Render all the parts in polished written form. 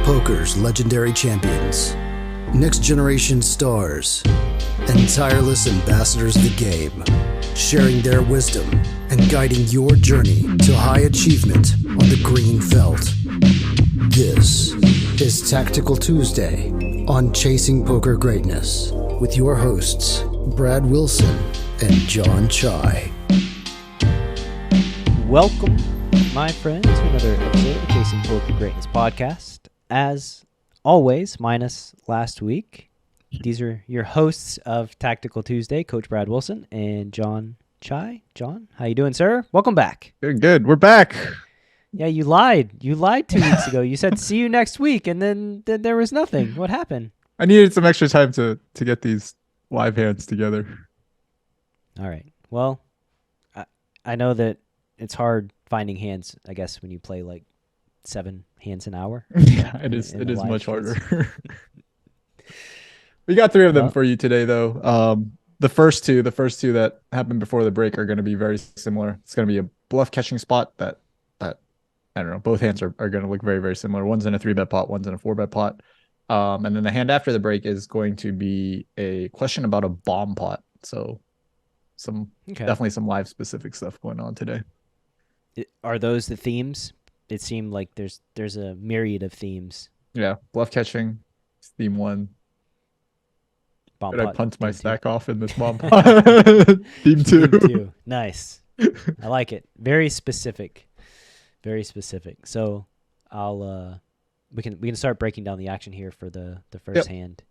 poker's legendary champions, next generation stars, and tireless ambassadors of the game, sharing their wisdom and guiding your journey to high achievement on the green felt. This is Tactical Tuesday on Chasing Poker Greatness with your hosts, Brad Wilson and Jon Chai. Welcome, my friends, to another episode of the Chasing Poker Greatness podcast. As always, minus last week, these are your hosts of Tactical Tuesday, Coach Brad Wilson and Jon Chai. Jon, how you doing, sir? Welcome back. Good. We're back. Yeah, you lied. You lied 2 weeks ago. You said, see you next week, and then there was nothing. What happened? I needed some extra time to get these live hands together. All right. Well, I know that it's hard finding hands, I guess, when you play like 7 hands an hour. Yeah, it is. It is much harder. We got 3 of them for you today, though. The first two that happened before the break are going to be very similar. It's going to be a bluff catching spot that I don't know. Both hands are going to look very, very similar. One's in a 3-bet pot, one's in a 4-bet pot. And then the hand after the break is going to be a question about a bomb pot. So definitely some live specific stuff going on today. Are those the themes? It seemed like there's a myriad of themes. Yeah, bluff catching, theme 1. Bomb Did pot, I punt my stack 2. off in this bomb pot? Theme 2. Theme 2. Nice. I like it. Very specific. Very specific. So I'll we can start breaking down the action here for the first hand.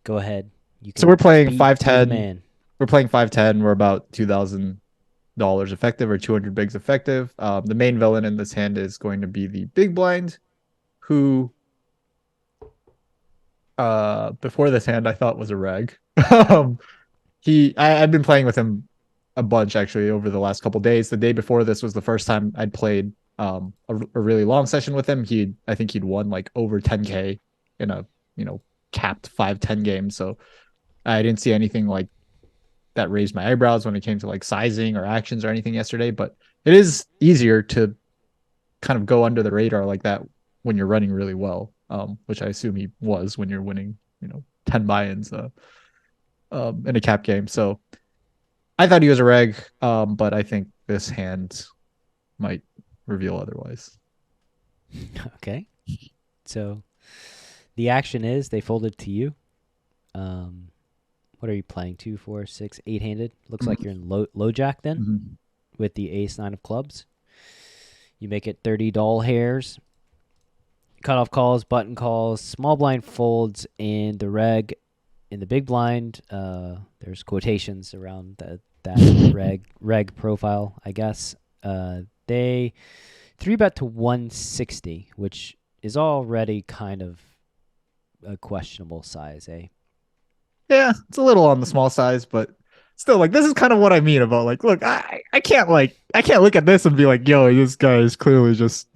Go ahead. So we're playing 5-10. Man. We're playing 5-10. We're about $2,000 effective or 200 bigs effective. The main villain in this hand is going to be the big blind, who before this hand I thought was a reg. I've been playing with him a bunch actually over the last couple days. The day before this was the first time I'd played a really long session with him. I think he'd won like over 10K in a capped 5-10 game. So I didn't see anything like that raised my eyebrows when it came to like sizing or actions or anything yesterday. But it is easier to kind of go under the radar like that when you're running really well, which I assume he was when you're winning 10 buy-ins in a cap game. So I thought he was a reg, but I think this hand might reveal otherwise. Okay. So the action is they folded to you. What are you playing? 2, 4, 6, 8-handed? Looks like you're in Lojack then with the ace-9 of clubs. You make it 30 doll hairs. Cutoff calls, button calls, small blind folds, and the reg in the big blind. There's quotations around that reg profile, I guess. They 3-bet to 160, which is already kind of a questionable size, eh? Yeah, it's a little on the small size, but still, like, this is kind of what I mean about, like, look, I can't look at this and be like, yo, this guy is clearly just,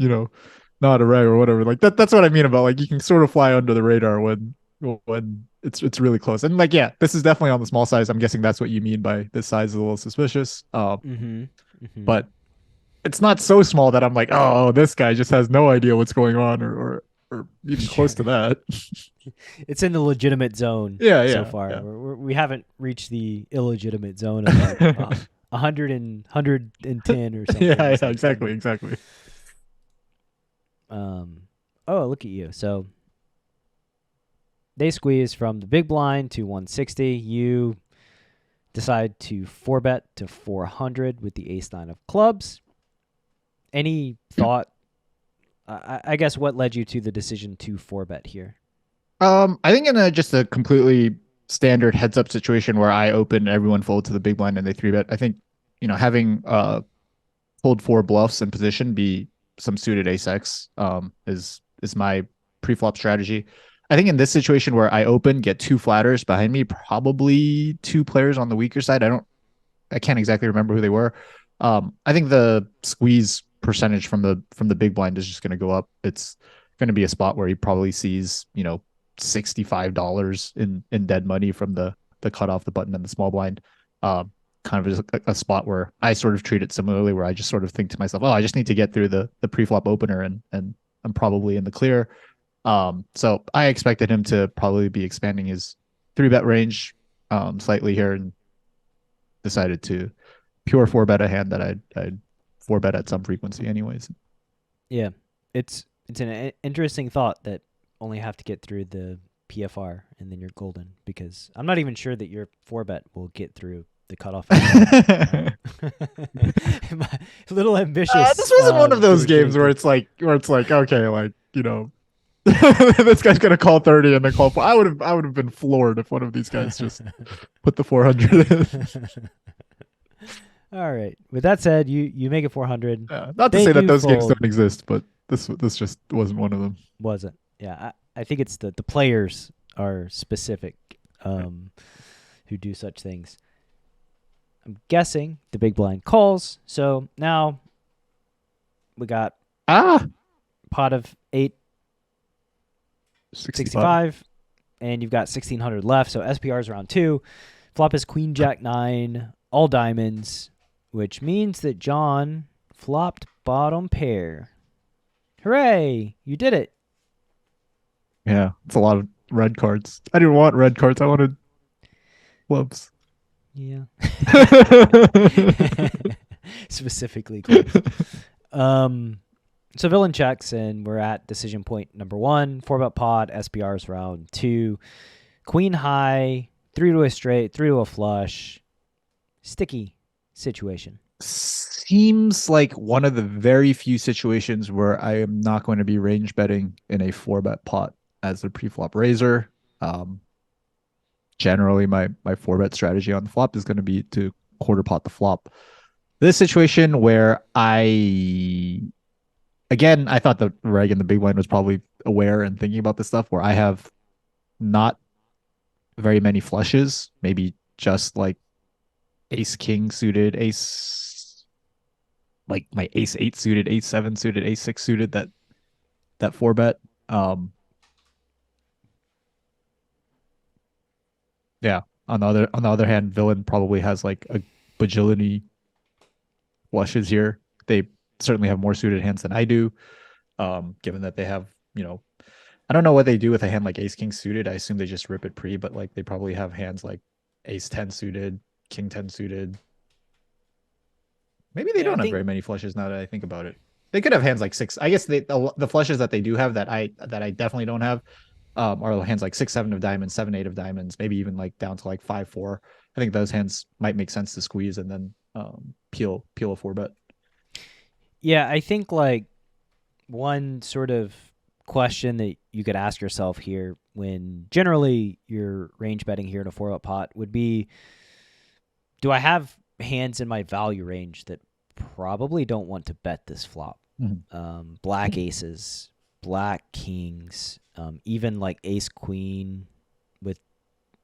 not a reg or whatever. Like that's what I mean about, like, you can sort of fly under the radar when it's really close. And like, yeah, this is definitely on the small size. I'm guessing that's what you mean by this size is a little suspicious. But it's not so small that I'm like, oh, this guy just has no idea what's going on or even close to that. It's in the legitimate zone so far. Yeah. We haven't reached the illegitimate zone of like 100 and 110 or something. Yeah, exactly. Oh, look at you. So they squeeze from the big blind to 160. You decide to 4-bet to 400 with the ace-9 of clubs. Any thought? I guess what led you to the decision to 4-bet here? I think in just a completely standard heads-up situation where I open, everyone fold to the big blind and they 3-bet. I think having hold 4 bluffs in position be some suited ace-x is my pre-flop strategy. I think in this situation where I open, get 2 flatters behind me, probably 2 players on the weaker side. I can't exactly remember who they were. I think the squeeze percentage from the big blind is just going to go up. It's going to be a spot where he probably sees $65 in dead money from the cutoff, the button, and the small blind. Kind of a spot where I sort of treat it similarly, where I just sort of think to myself, oh, I just need to get through the pre-flop opener and I'm probably in the clear. So I expected him to probably be expanding his 3-bet range slightly here, and decided to pure 4-bet a hand that I'd 4-bet at some frequency anyways. Yeah, it's an interesting thought that only have to get through the PFR and then you're golden, because I'm not even sure that your 4-bet will get through the cutoff. A little ambitious. This wasn't one of those games where it's like okay, like, you know, this guy's gonna call 30 and then call 4. I would have been floored if one of these guys just put the 400 in. All right. With that said, you make it 400. Yeah, not to say that those games don't exist, but this just wasn't one of them. Wasn't. Yeah, I think it's the players are specific who do such things. I'm guessing the big blind calls. So now we got pot of 865, and you've got 1600 left. So SPR's round 2. Flop is queen jack 9, all diamonds, which means that John flopped bottom pair. Hooray! You did it. Yeah, it's a lot of red cards. I didn't want red cards. I wanted clubs. Yeah. Specifically clubs. So villain checks, and we're at decision point number 1. 4-bet pot, SPR's round 2. Queen high, 3 to a straight, 3 to a flush. Sticky situation. Seems like one of the very few situations where I am not going to be range betting in a 4-bet pot as a pre-flop raiser. Generally, my 4-bet strategy on the flop is going to be to quarter pot the flop. This situation where I thought the reg and the big blind was probably aware and thinking about this stuff, where I have not very many flushes, maybe just like ace king suited, ace, like my ace 8 suited, ace 7 suited, ace 6 suited, that 4-bet. Yeah. On the other hand, villain probably has like a bajillion flushes here. They certainly have more suited hands than I do. Given that they have, you know, I don't know what they do with a hand like ace king suited. I assume they just rip it pre, but like they probably have hands like ace 10 suited, king 10 suited. Maybe they don't have very many flushes now that I think about it. They could have hands like 6. I guess the flushes that they do have that I definitely don't have are hands like 6, 7 of diamonds, 7, 8 of diamonds, maybe even like down to like 5, 4. I think those hands might make sense to squeeze and then peel a 4-bet. Yeah, I think like one sort of question that you could ask yourself here when generally you're range betting here in a 4-bet pot would be, do I have hands in my value range that probably don't want to bet this flop? Mm-hmm. Black aces, black kings, even like ace queen with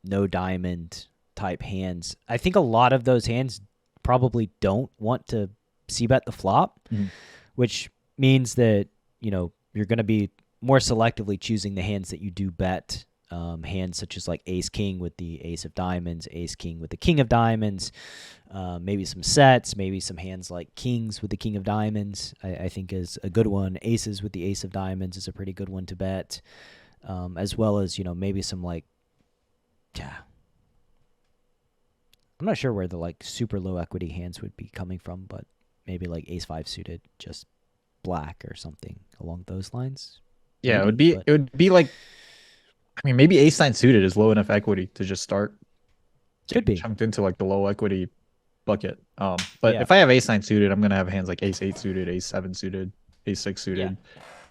no diamond type hands. I think a lot of those hands probably don't want to c-bet the flop, which means that, you know, you're going to be more selectively choosing the hands that you do bet. Hands such as like ace king with the ace of diamonds, ace king with the king of diamonds, maybe some sets, maybe some hands like kings with the king of diamonds, I think is a good one. Aces with the ace of diamonds is a pretty good one to bet, as well as, you know, maybe some like, I'm not sure where the like super low equity hands would be coming from, but maybe like ace 5 suited, just black or something along those lines. Yeah, maybe, it would be like, I mean, maybe ace 9 suited is low enough equity to just start. Could be chunked into like the low equity bucket. But if I have ace 9 suited, I'm gonna have hands like ace 8 suited, ace 7 suited, ace 6 suited.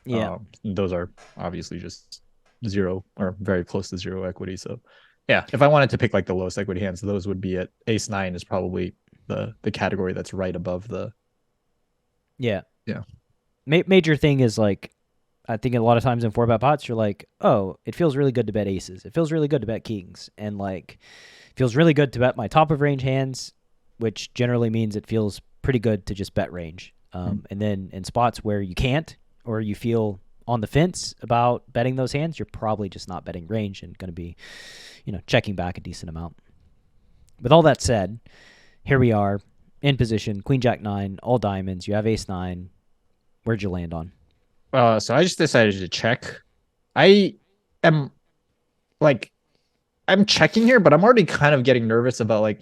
Yeah. Those are obviously just 0 or very close to 0 equity. So yeah, if I wanted to pick like the lowest equity hands, those would be at ace 9 is probably the category that's right above the. Yeah. Yeah. Major thing is like, I think a lot of times in 4-bet pots, you're like, oh, it feels really good to bet aces. It feels really good to bet kings. And like, it feels really good to bet my top of range hands, which generally means it feels pretty good to just bet range. And then in spots where you can't, or you feel on the fence about betting those hands, you're probably just not betting range and going to be, you know, checking back a decent amount. With all that said, here we are in position, queen jack 9, all diamonds. You have ace 9. Where'd you land on? So I just decided to check. I am like I'm checking here, but I'm already kind of getting nervous about like,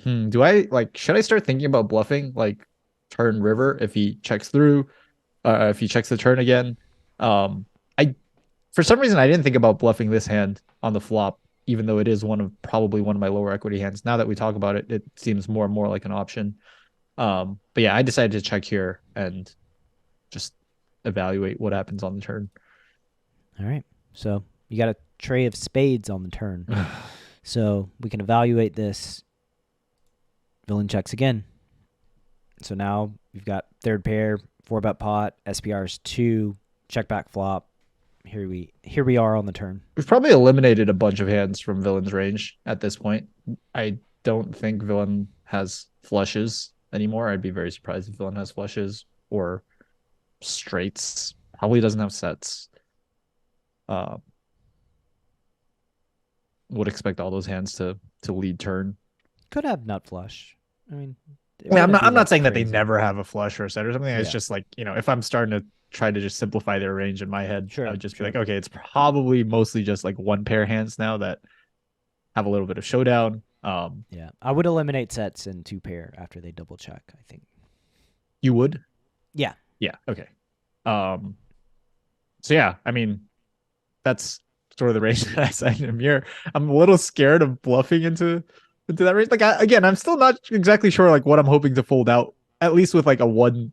should I start thinking about bluffing like turn river if he checks through, if he checks the turn again? I for some reason I didn't think about bluffing this hand on the flop, even though it is probably one of my lower equity hands. Now that we talk about it, it seems more and more like an option. But yeah, I decided to check here and just evaluate what happens on the turn. All right. So you got a tray of spades on the turn. So we can evaluate this. Villain checks again. So now we've got third pair, 4-bet pot, SPR's 2, check back flop. Here we are on the turn. We've probably eliminated a bunch of hands from villain's range at this point. I don't think villain has flushes anymore. I'd be very surprised if villain has flushes or straights. Probably doesn't have sets. Would expect all those hands to lead turn. Could have nut flush. I mean, I'm not saying that they never have a flush or a set or something. It's just like, if I'm starting to try to just simplify their range in my head, I would just be like, okay, it's probably mostly just like one pair hands now that have a little bit of showdown. Yeah, I would eliminate sets in 2 pair after they double check, I think. You would? Yeah. Yeah. Okay. So yeah, I mean, that's sort of the range that I signed him here. I'm a little scared of bluffing into that range. Like I'm still not exactly sure like what I'm hoping to fold out, at least with like a one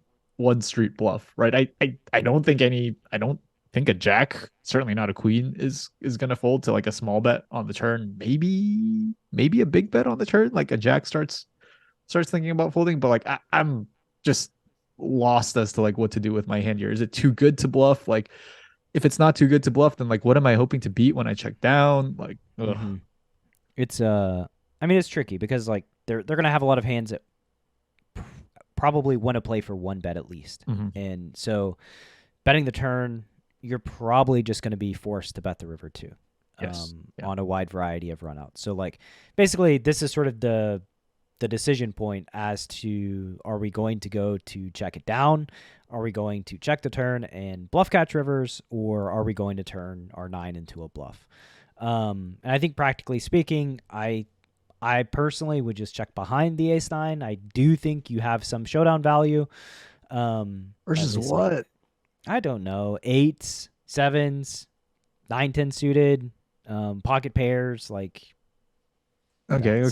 street bluff, right? I don't think a jack, certainly not a queen, is gonna fold to like a small bet on the turn. Maybe a big bet on the turn, like a jack starts thinking about folding, but like I'm just lost as to like what to do with my hand here. Is it too good to bluff? Like if it's not too good to bluff, then like what am I hoping to beat when I check down? Like it's I mean, it's tricky because like they're gonna have a lot of hands that probably want to play for 1 bet at least. And so betting the turn, you're probably just going to be forced to bet the river too. On a wide variety of runouts. So like basically this is sort of the decision point as to, are we going to go to check it down? Are we going to check the turn and bluff catch rivers, or are we going to turn our 9 into a bluff? And I think practically speaking, I personally would just check behind the ace-9. I do think you have some showdown value. Versus what? I don't know. 8s, 7s, 9-10 suited, pocket pairs, like. Okay.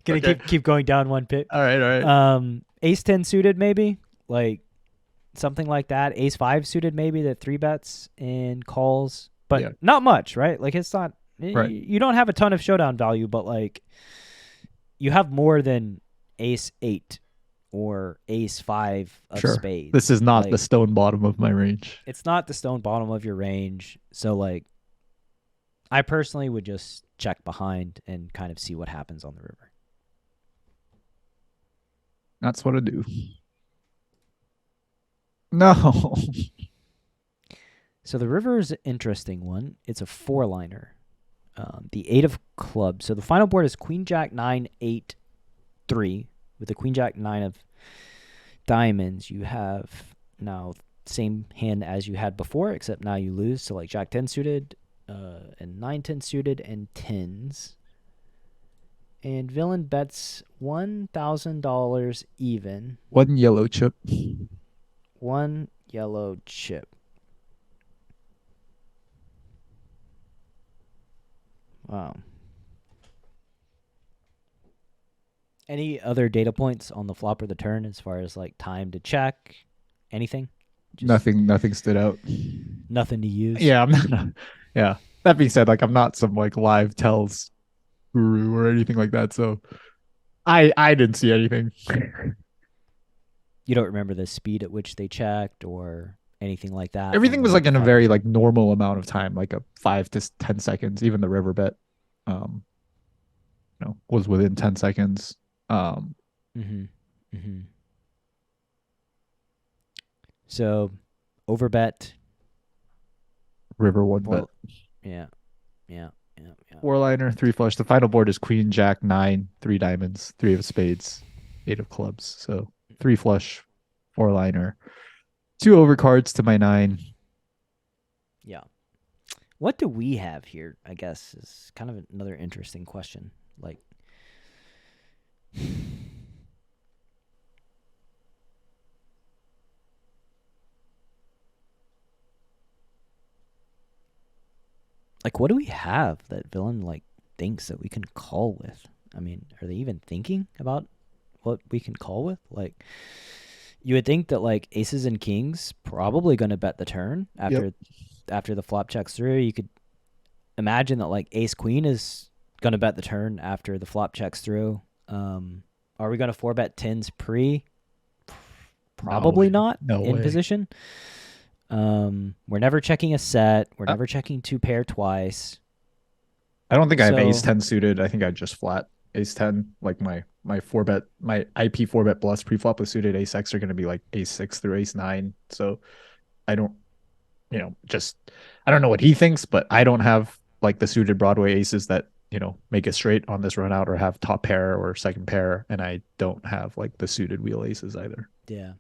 Gonna keep going down 1 pip. All right. Ace-10 suited maybe, like something like that. Ace-5 suited maybe, that 3 bets and calls, but not much, right? Like it's not. Right. You don't have a ton of showdown value, but like you have more than ace-8 or ace-5 of spades. This is not the stone bottom of my range. It's not the stone bottom of your range. So like I personally would just check behind and kind of see what happens on the river. That's what I do. No. So the river is an interesting one. It's a 4-liner. The 8 of clubs. So the final board is Queen Jack 9 8 3 with the Queen Jack 9 of diamonds. You have now same hand as you had before, except now you lose. So like Jack 10 suited, and 9-10 suited, and 10s. And villain bets $1,000 even. 1 yellow chip. 1 yellow chip. Wow. Any other data points on the flop or the turn as far as like time to check? Anything? Nothing stood out. Nothing to use. Yeah, I'm not. Yeah. That being said, like I'm not some like live tells guru or anything like that, so I didn't see anything. You don't remember the speed at which they checked or anything like that? Everything was like in a very like normal amount of time, like a 5 to 10 seconds. Even the river bet, was within 10 seconds. So, overbet. River 1 bet. Yeah. 4-liner, 3 flush. The final board is Queen Jack 9, 3 diamonds, 3 of spades, 8 of clubs. So 3 flush, 4-liner, 2 overcards to my 9. Yeah. What do we have here, I guess, is kind of another interesting question. Like, what do we have that villain, like, thinks that we can call with? I mean, are they even thinking about what we can call with? Like, you would think that, like, aces and kings probably going to bet the turn after the flop checks through. You could imagine that, like, ace queen is going to bet the turn after the flop checks through. Are we going to 4-bet tens pre? Probably not in position. We're never checking a set. We're never checking 2-pair twice. I don't think I have ace 10 suited. I think I just flat ace 10. Like my 4-bet, my IP 4-bet bluffs pre-flop with suited ace X are going to be like ace 6 through ace 9. So I don't, I don't know what he thinks, but I don't have like the suited Broadway aces that, make it straight on this run out or have top pair or second pair. And I don't have like the suited wheel aces either. Yeah.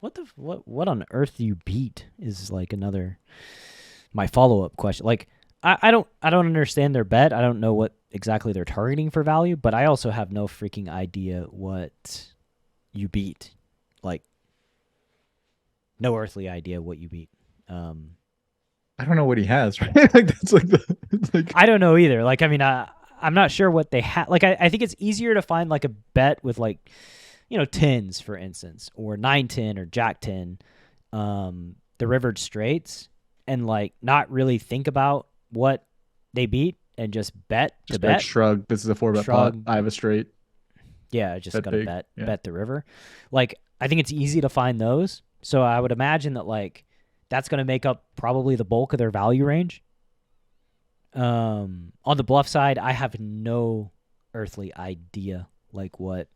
What on earth do you beat is like my follow-up question. Like, I don't understand their bet. I don't know what exactly they're targeting for value, but I also have no freaking idea what you beat. Like, no earthly idea what you beat. I don't know what he has, right? Like that's like I don't know either. Like, I mean, I'm not sure what they have. Like, I think it's easier to find like a bet with like, tens, for instance, or 9-10 or Jack-10, the rivered straights, and like not really think about what they beat and just bet just to bet. Shrug. This is a 4-bet pot. I have a straight. Yeah, just gotta bet the river. Like, I think it's easy to find those. So I would imagine that like that's gonna make up probably the bulk of their value range. On the bluff side, I have no earthly idea like what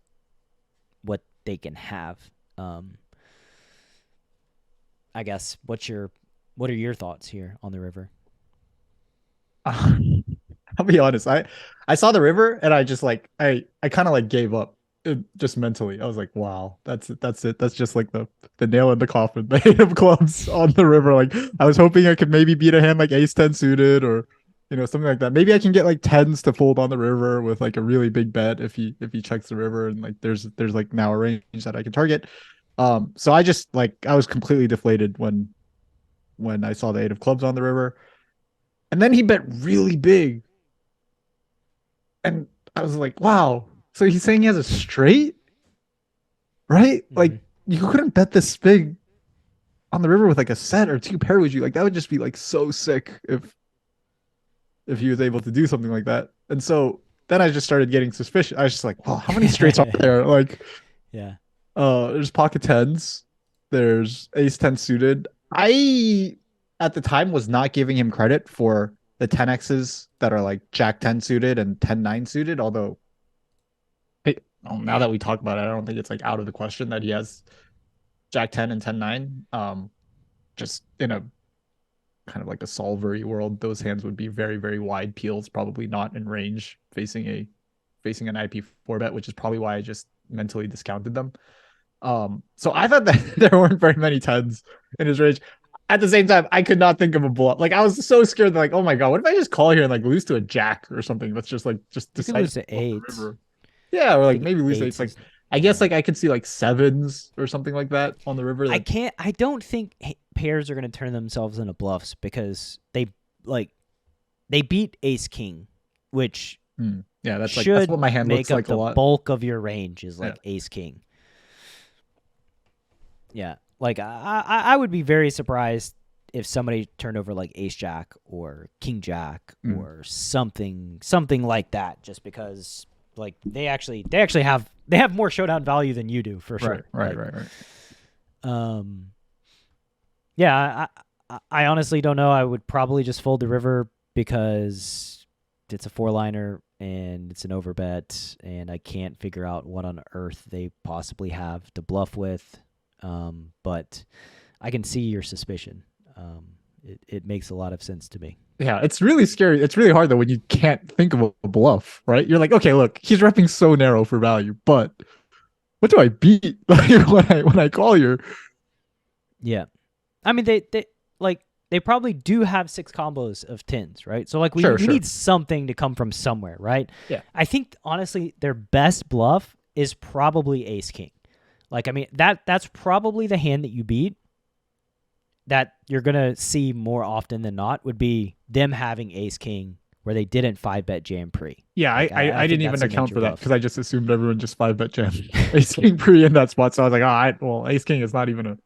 they can have. I guess what are your thoughts here on the river? I'll be honest. I saw the river and I just like I kind of like gave up just mentally. I was like, wow, that's it. That's just like the nail in the coffin. The 8 of clubs on the river. Like I was hoping I could maybe beat a hand like ace 10 suited or something like that. Maybe I can get like tens to fold on the river with like a really big bet if he checks the river and like there's like now a range that I can target. So I just like I was completely deflated when I saw the 8 of clubs on the river. And then he bet really big. And I was like, wow. So he's saying he has a straight? Right? Mm-hmm. Like you couldn't bet this big on the river with like a set or 2-pair, would you? Like that would just be like so sick if he was able to do something like that. And so then I just started getting suspicious. I was just like, well, how many straights are there? Like, yeah. There's pocket tens. There's ace 10 suited. I, at the time, was not giving him credit for the 10Xs that are like Jack 10 suited and 10-9 suited. Although, now that we talk about it, I don't think it's like out of the question that he has Jack 10 and 10-9. Just in a kind of like a solvery world, those hands would be very, very wide peels, probably not in range facing an IP 4-bet, which is probably why I just mentally discounted them. So I thought that there weren't very many tens in his range. At the same time, I could not think of a bluff. Like I was so scared that like, oh my god, what if I just call here and like lose to a jack or something? That's just decide lose to 8. Yeah, or like maybe lose to 8. Like I guess like I could see like 7s or something like that on the river. I don't think pairs are going to turn themselves into bluffs because they beat ace king, which yeah, that's what my hand looks like a lot. The bulk of your range is like ace king. Yeah, like I would be very surprised if somebody turned over like ace jack or king jack or something like that, just because like they actually have more showdown value than you do for sure. Right. Yeah, I honestly don't know. I would probably just fold the river because it's a 4-liner and it's an overbet, and I can't figure out what on earth they possibly have to bluff with. But I can see your suspicion. It makes a lot of sense to me. Yeah, it's really scary. It's really hard though when you can't think of a bluff, right? You're like, okay, look, he's repping so narrow for value, but what do I beat when I call here? Yeah, I mean they like they probably do have 6 combos of tens, right? So like we need something to come from somewhere, right? Yeah. I think honestly their best bluff is probably ace king. Like, I mean, that's probably the hand that you beat that you're going to see more often than not would be them having ace king where they didn't 5-bet jam pre. Yeah, like, I didn't even that's a account for major that bluff. because I just assumed everyone just 5-bet jam ace king pre in that spot. So I was like, well, ace king is not even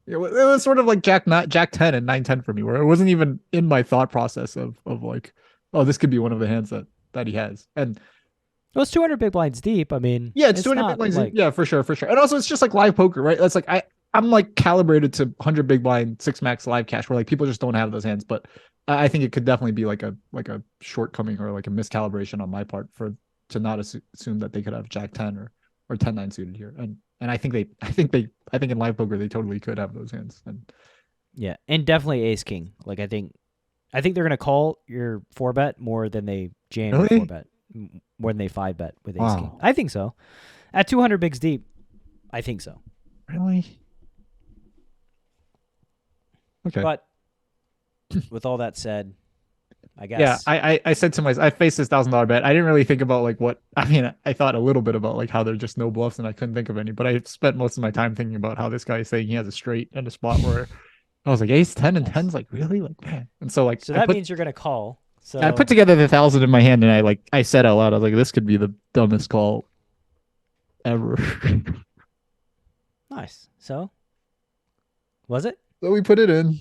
it was sort of like Jack 10 and 9-10 for me, where it wasn't even in my thought process of like, oh, this could be one of the hands that he has. And well, it's 200 big blinds deep. I mean, yeah, it's 200 big blinds deep. Yeah, for sure. And also it's just like live poker, right? It's like I'm like calibrated to 100 big blind 6 max live cash where like people just don't have those hands. But I think it could definitely be like a shortcoming or like a miscalibration on my part to not assume that they could have Jack 10 or 10-9 suited here. And I think in live poker they totally could have those hands. And yeah, and definitely ace king. Like I think they're gonna call your 4-bet more than they jam your 4-bet, more than they 5-bet with ace king. I think so. At 200 bigs deep, I think so. Really? Okay. But with all that said, I guess. Yeah, I said to myself, I faced this $1,000 bet. I didn't really think about like what, I mean, I thought a little bit about like how they're just no bluffs and I couldn't think of any, but I spent most of my time thinking about how this guy is saying he has a straight and a spot where I was like, ace 10 and 10's like, really? Like, man. And so like, so that means you're going to call. So I put together the 1,000 in my hand and I said out loud, I was like, this could be the dumbest call ever. Nice. So was it? So we put it in.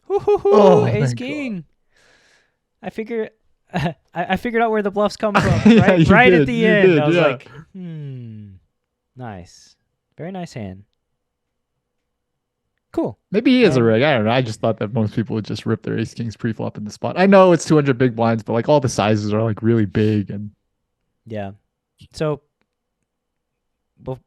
Ace king. I figured out where the bluffs come from. Yeah, right did, at the end. Did, I was yeah. like, nice. Very nice hand. Cool. Maybe he is a rig. I don't know. I just thought that most people would just rip their ace kings pre-flop in the spot. I know it's 200 big blinds, but like all the sizes are like really big and yeah. So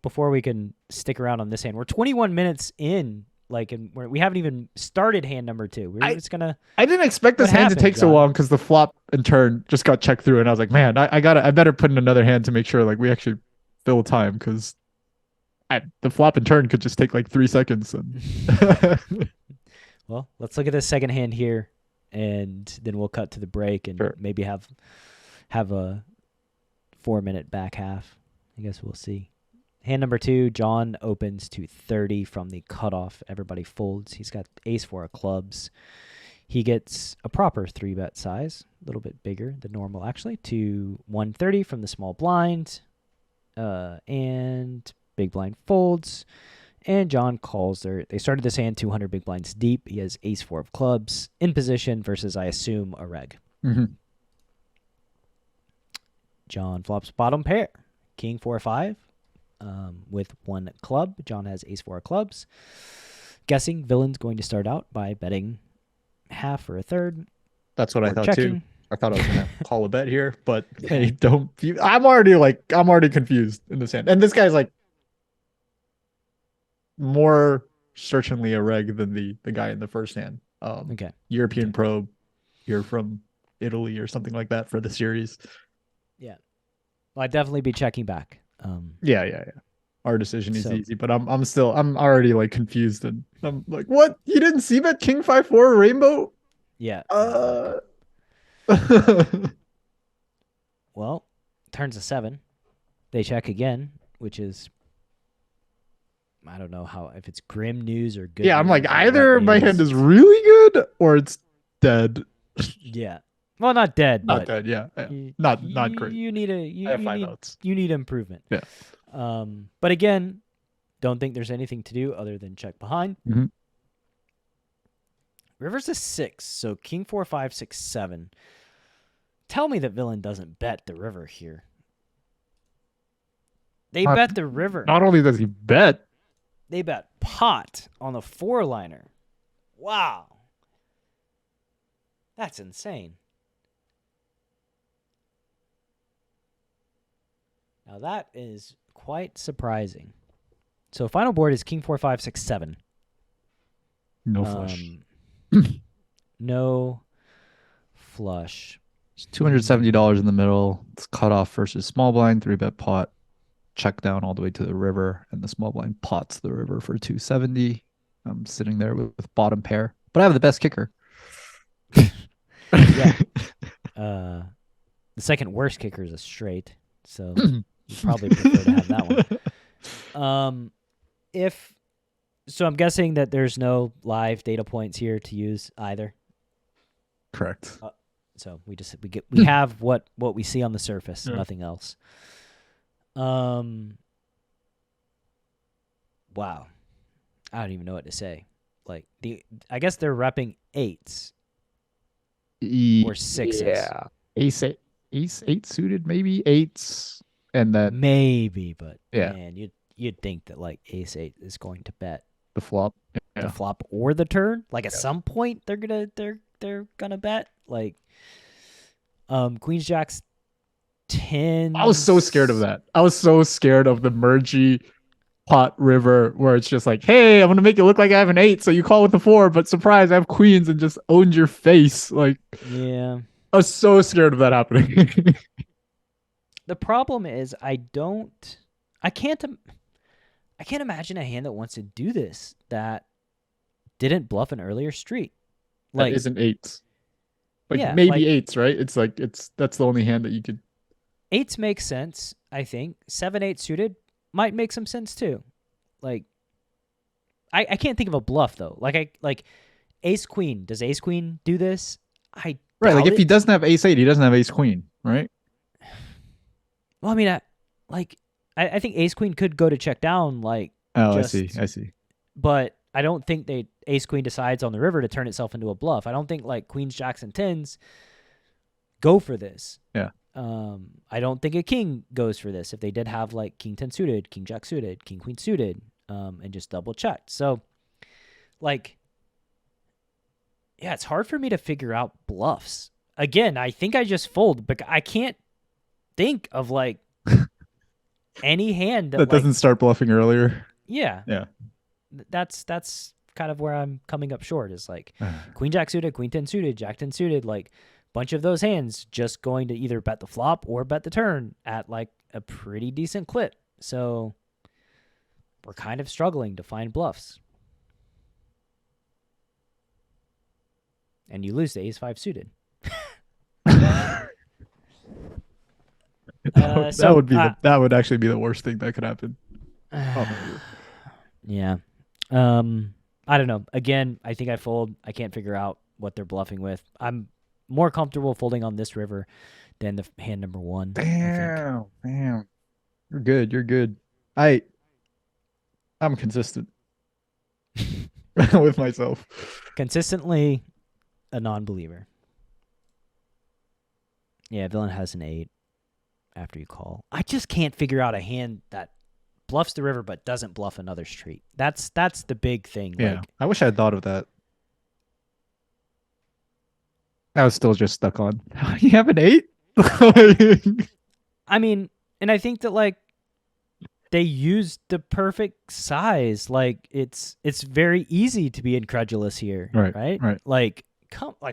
before we can stick around on this hand, we're 21 minutes in. Like, and we haven't even started hand number 2. We're just gonna. I didn't expect this hand to take so long because the flop and turn just got checked through, and I was like, man, I better put in another hand to make sure like we actually fill time because the flop and turn could just take like 3 seconds. And well, let's look at this second hand here, and then we'll cut to the break and maybe have a 4-minute back half. I guess we'll see. Hand number 2, John opens to 30 from the cutoff. Everybody folds. He's got ace 4 of clubs. He gets a proper 3-bet size, a little bit bigger than normal actually, to 130 from the small blind. And big blind folds. And John calls they started this hand 200 big blinds deep. He has ace 4 of clubs in position versus, I assume, a reg. Mm-hmm. John flops bottom pair. King 4-5. With 1 club. John has ace 4 clubs. Guessing villain's going to start out by betting half or a third. That's what I thought too. I thought I was gonna call a bet here, but hey, don't. I'm already confused in this hand, and this guy's like more certainly a reg than the guy in the first hand. Okay. European probe. You're from Italy or something like that for the series. Yeah. Well, I'd definitely be checking back. Yeah. Our decision is easy, but I'm already like confused and I'm like, what? You didn't see that King 5-4 rainbow? Yeah. Well, turns a 7. They check again, which is, I don't know if it's grim news or good. Yeah, I'm like, either my hand is really good or it's dead. Yeah. Well, not dead. Not dead. Yeah. Not great. You need I have 5 outs. You need improvement. Yeah. But again, don't think there's anything to do other than check behind. Mm-hmm. River's a 6, so King 4-5, 6-7. Tell me that villain doesn't bet the river here. They bet the river. Not only does he bet, they bet pot on the 4-liner. Wow. That's insane. Now that is quite surprising. So final board is King 4-5, 6-7. no flush. No flush. It's $270 in the middle. It's cutoff versus small blind, 3-bet pot. Check down all the way to the river, and the small blind pots the river for 270. I'm sitting there with bottom pair, but I have the best kicker. Yeah. The second worst kicker is a straight, so you probably prefer to have that one. So I'm guessing that there's no live data points here to use either. Correct. So we have what we see on the surface, nothing else. Wow. I don't even know what to say. Like I guess they're repping 8s or 6s. Yeah. Ace 8 suited, maybe 8s, and then maybe, but yeah, man, you'd think that like ace 8 is going to bet the flop, the flop or the turn. Like at some point they're gonna bet. Like queens jacks 10. I was so scared of that. I was so scared of the mergy pot river where it's just like, hey, I'm gonna make it look like I have an 8, so you call with the 4, but surprise, I have queens, and just owned your face. Like, yeah, I was so scared of that happening. The problem is I can't imagine a hand that wants to do this that didn't bluff an earlier street. Like, that isn't 8s. Like, yeah, maybe like, 8s, right? It's like that's the only hand that you could. 8s make sense, I think. 7-8 suited might make some sense too. Like, I can't think of a bluff though. Like ace queen. Does ace queen do this? I Right, like doubt if he it. doesn't have ace 8, he doesn't have ace queen, right? Well, I mean, I think ace queen could go to check down. Like, I see. But I don't think ace queen decides on the river to turn itself into a bluff. I don't think like queens, jacks, and 10s go for this. Yeah. I don't think a king goes for this. If they did have like king 10 suited, king jack suited, king queen suited, and just double checked. So, like, yeah, it's hard for me to figure out bluffs. Again, I think I just fold, but I can't think of like any hand that doesn't start bluffing earlier. Yeah. Yeah. That's kind of where I'm coming up short, is like queen jack suited, queen 10 suited, jack 10 suited, like bunch of those hands just going to either bet the flop or bet the turn at like a pretty decent clip. So we're kind of struggling to find bluffs. And you lose to ace 5 suited. That would actually be the worst thing that could happen. Yeah. I don't know. Again, I think I fold. I can't figure out what they're bluffing with. I'm more comfortable folding on this river than the hand number 1. Damn. You're good. I'm consistent with myself. Consistently a non-believer. Yeah, villain has an 8 after you call. I just can't figure out a hand that bluffs the river but doesn't bluff another street. That's the big thing. Yeah, like, I wish I had thought of that. I was still just stuck on, you have an 8? I mean, and I think that like they used the perfect size. Like it's very easy to be incredulous here, right? Like,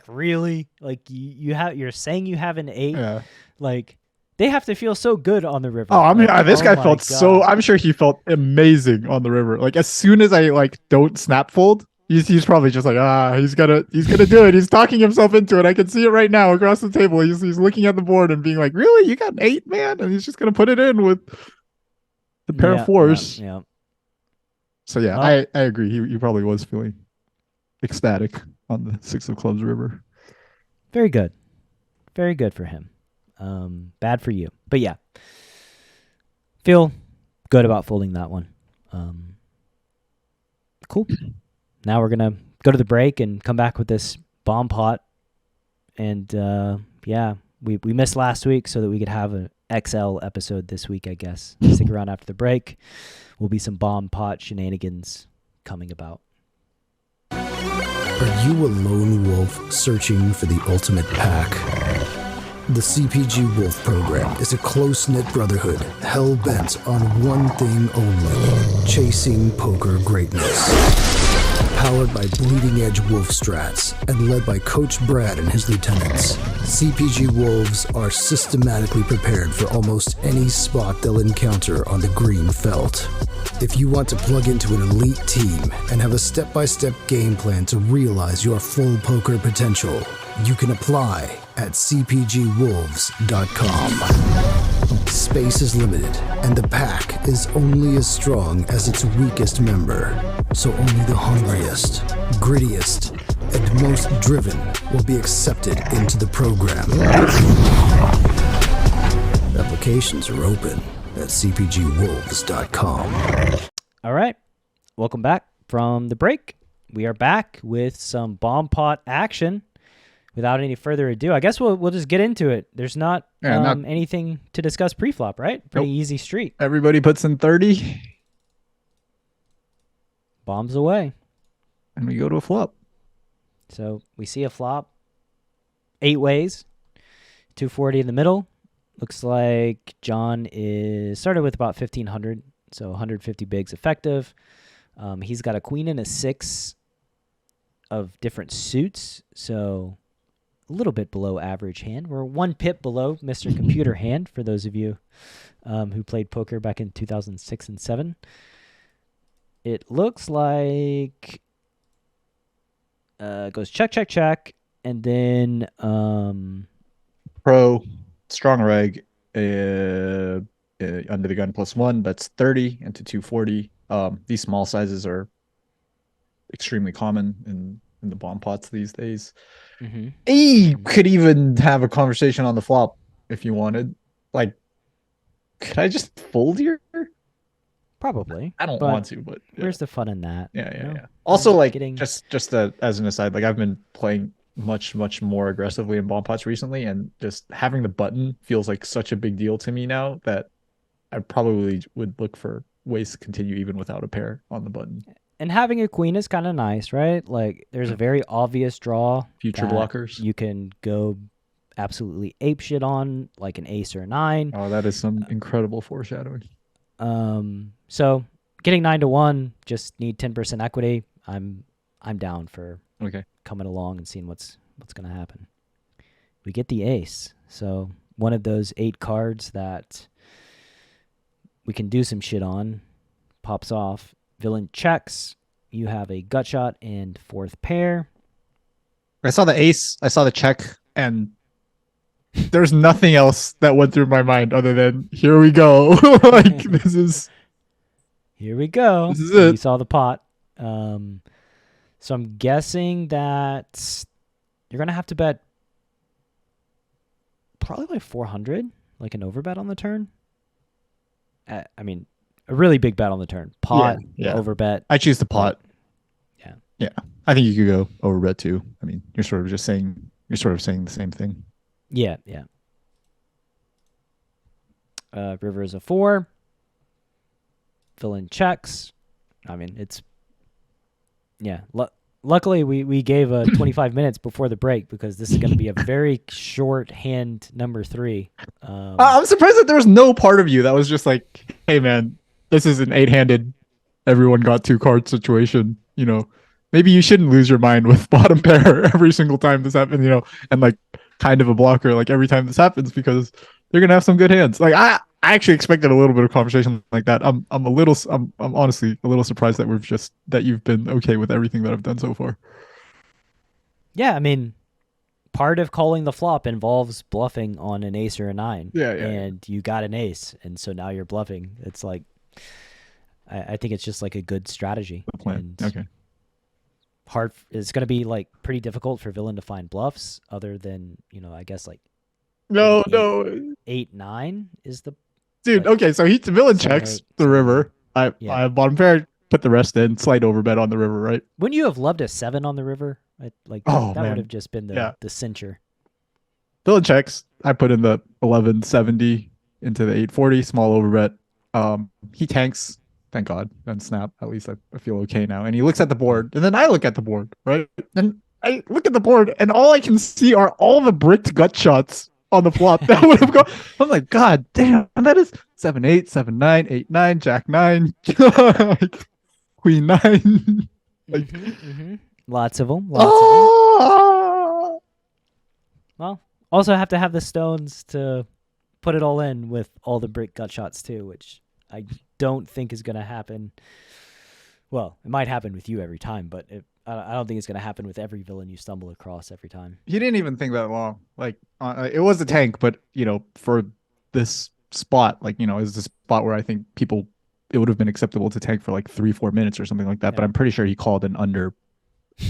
really? Like you're saying you have an 8? Yeah. Like, they have to feel so good on the river. Oh, I mean, like, this guy felt God. so. I'm sure he felt amazing on the river. Like, as soon as I like don't snap fold, he's probably just like, he's gonna do it. He's talking himself into it. I can see it right now across the table. He's looking at the board and being like, really, you got an 8, man? And he's just gonna put it in with the pair of 4s. Yeah. So yeah, I agree. He probably was feeling ecstatic on the 6 of clubs river. Very good for him. Bad for you, but yeah, feel good about folding that one. Cool. Now we're gonna go to the break and come back with this bomb pot. And yeah, we missed last week so that we could have an XL episode this week, I guess. Stick around after the break. Will be some bomb pot shenanigans coming about. Are you a lone wolf searching for the ultimate pack? The CPG Wolf program is a close-knit brotherhood hell-bent on one thing only: chasing poker greatness. Powered by bleeding-edge wolf strats and led by Coach Brad and his lieutenants, CPG Wolves are systematically prepared for almost any spot they'll encounter on the green felt. If you want to plug into an elite team and have a step-by-step game plan to realize your full poker potential, you can apply at CPGWolves.com. Space is limited, and the pack is only as strong as its weakest member. So only the hungriest, grittiest, and most driven will be accepted into the program. Applications are open at CPGWolves.com. All right. Welcome back from the break. We are back with some bomb pot action. Without any further ado, I guess we'll just get into it. There's not anything to discuss pre-flop, right? Pretty easy street. Everybody puts in 30. Bombs away. And we go to a flop. So we see a flop 8 ways, 240 in the middle. Looks like John is started with about 1,500, so 150 bigs effective. He's got a queen and a 6 of different suits, so a little bit below average hand. We're 1 pip below Mr. Computer hand, for those of you who played poker back in 2006 and 7. It looks like goes check, check, check, and then Pro, strong reg, under the gun +1, that's 30 into 240. These small sizes are extremely common in the bomb pots these days. Mm-hmm. You could even have a conversation on the flop if you wanted. Like, could I just fold here? Probably. I don't want to, but yeah. Where's the fun in that? Yeah. Also, like, just as an aside, like, I've been playing much more aggressively in bomb pots recently, and just having the button feels like such a big deal to me now that I probably would look for ways to continue even without a pair on the button. And having a queen is kind of nice, right? Like, there's a very obvious draw. Future blockers. You can go absolutely apeshit on, like an ace or a 9. Oh, that is some incredible foreshadowing. So getting 9 to 1, just need 10% equity. I'm down for coming along and seeing what's gonna happen. We get the ace, so one of those 8 cards that we can do some shit on pops off. Villain checks. You have a Gutshot and 4th pair. I saw the ace, I saw the check, and there's nothing else that went through my mind other than here we go. Like, this is here we go. This is it. You saw the pot. So I'm guessing that you're gonna have to bet probably like 400, like an overbet on the turn. I mean, a really big bet on the turn. Pot, overbet. I choose the pot. Yeah. I think you could go overbet too. I mean, you're sort of saying the same thing. Yeah. River is a 4. Villain checks. I mean, it's luckily we gave 25 minutes before the break because this is going to be a very short hand number 3. I'm surprised that there was no part of you that was just like, hey man, this is an 8-handed, everyone got 2 card situation. You know, maybe you shouldn't lose your mind with bottom pair every single time this happens, you know, and like kind of a blocker like every time this happens because they're gonna have some good hands. Like I actually expected a little bit of conversation like that. I'm honestly a little surprised that you've been okay with everything that I've done so far. Yeah, I mean, part of calling the flop involves bluffing on an ace or a 9. And you got an ace, and so now you're bluffing. It's like I think it's just like a good strategy. Plan. And it's going to be like pretty difficult for villain to find bluffs other than, you know, I guess like no 8-9 is the dude. Like, okay, so he villain checks the river. I bottom pair, put the rest in, slight overbet on the river, right? Wouldn't you have loved a 7 on the river? That would have just been the cincher. Villain checks. I put in the 1170 into the 840, small overbet. He tanks. Thank God. Then snap. At least I feel okay now. And he looks at the board, and then I look at the board, right? And I look at the board, and all I can see are all the bricked gut shots on the flop that would have gone. I'm like, God damn, that is 7-8, 7-9, 8-9, Jack 9, like, Queen 9. Like, Lots of them. Oh! Well, also have to have the stones to put it all in with all the brick gut shots too, which I don't think is going to happen. Well, it might happen with you every time, but I don't think it's going to happen with every villain you stumble across every time. He didn't even think that long. Like it was a tank, but for this spot, is the spot where I think it would have been acceptable to tank for like 3-4 minutes or something like that. Yeah. But I'm pretty sure he called in under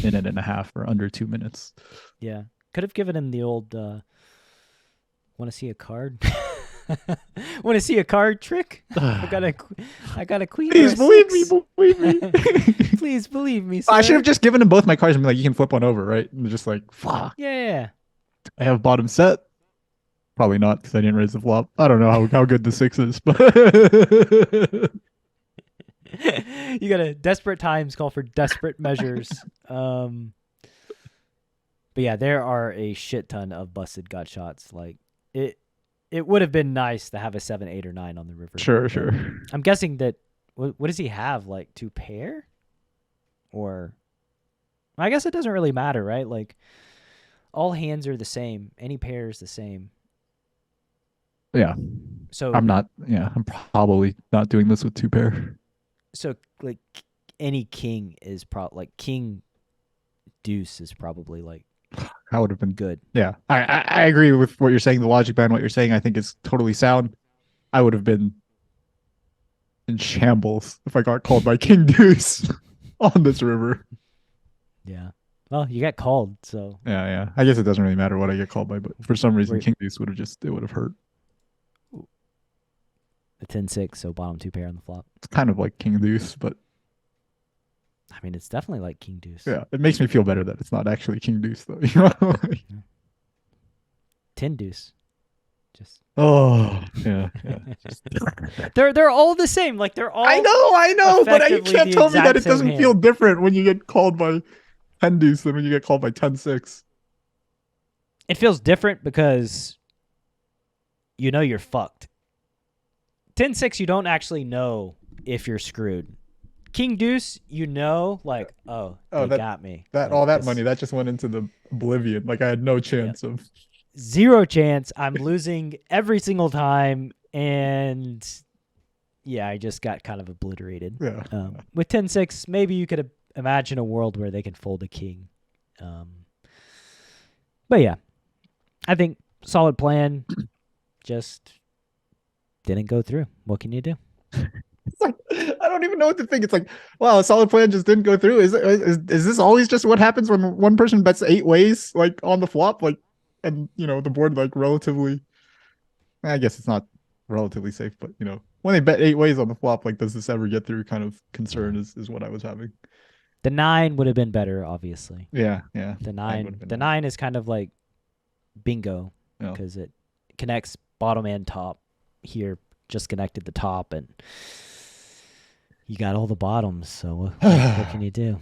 minute and a half or under 2 minutes. Yeah, could have given him the old want to see a card. Want to see a card trick? I got a queen. Please believe me. Please believe me, sir. I should have just given him both my cards and be like, you can flip one over, right? And just like, fuck. Yeah. I have bottom set. Probably not because I didn't raise the flop. I don't know how good the 6 is, but you gotta desperate times call for desperate measures. But yeah, there are a shit ton of busted gut shots. Like it would have been nice to have a 7, 8, or 9 on the river. Sure. I'm guessing that. What does he have? Like 2 pair, or I guess it doesn't really matter, right? Like all hands are the same. Any pair is the same. Yeah. So I'm probably not doing this with 2 pair. So like any king is like king deuce is probably like. That would have been good. Yeah, I agree with what you're saying. The logic behind what you're saying, I think, is totally sound. I would have been in shambles if I got called by King Deuce on this river. Yeah. Well, you got called, so. Yeah. I guess it doesn't really matter what I get called by, but for some reason, King Deuce would have hurt. A 10-6, so bottom 2 pair on the flop. It's kind of like King Deuce, but. I mean, it's definitely like King Deuce. Yeah, it makes me feel better that it's not actually King Deuce, though. 10 deuce. Just. Oh, yeah. They're all the same. Like they're all. I know, but you can't tell me that it doesn't feel different when you get called by 10 deuce than when you get called by 10-6. It feels different because you're fucked. 10-6, you don't actually know if you're screwed. King Deuce, like, they got me. All that money, that just went into the oblivion. Like, I had no chance of. 0 chance. I'm losing every single time. And, yeah, I just got kind of obliterated. Yeah. With 10-6, maybe you could imagine a world where they can fold a king. But, yeah, I think solid plan. Just didn't go through. What can you do? It's like, I don't even know what to think. It's like, wow, a solid plan just didn't go through. Is this always just what happens when one person bets 8 ways, like on the flop, like, and the board like relatively, I guess it's not relatively safe, but when they bet 8 ways on the flop, like, does this ever get through? Kind of concern is what I was having. The 9 would have been better, obviously. Yeah. The 9 is kind of like bingo because it connects bottom and top. Here, just connected the top and. You got all the bottoms, so what can you do?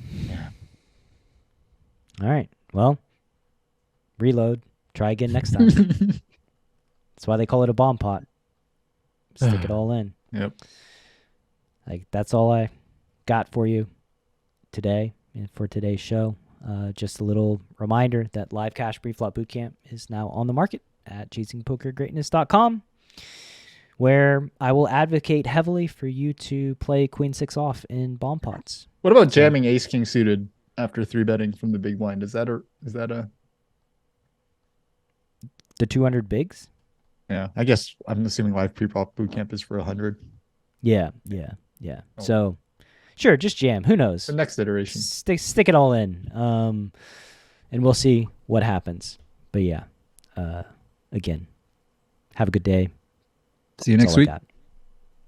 All right. Well, reload. Try again next time. That's why they call it a bomb pot. Stick it all in. Yep. Like that's all I got for you today and for today's show. Just a little reminder that Live Cash Pre-Flop Bootcamp is now on the market at chasingpokergreatness.com. Where I will advocate heavily for you to play Queen 6 off in bomb pots. What about jamming Ace King suited after 3 betting from the big blind? Is that a the 200 bigs? Yeah, I guess I'm assuming live pre-flop bootcamp is for 100. Yeah. Oh. So, sure, just jam. Who knows? The next iteration. Stick it all in, and we'll see what happens. But yeah, again, have a good day. See you next week.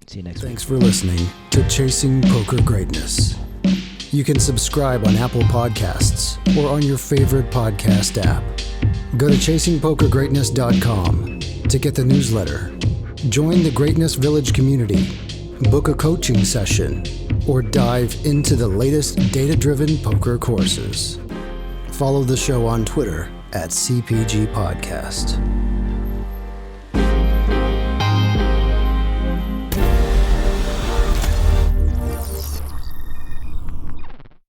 See you next week. Thanks for listening to Chasing Poker Greatness. You can subscribe on Apple Podcasts or on your favorite podcast app. Go to chasingpokergreatness.com to get the newsletter. Join the Greatness Village community, book a coaching session, or dive into the latest data-driven poker courses. Follow the show on Twitter at CPG Podcast.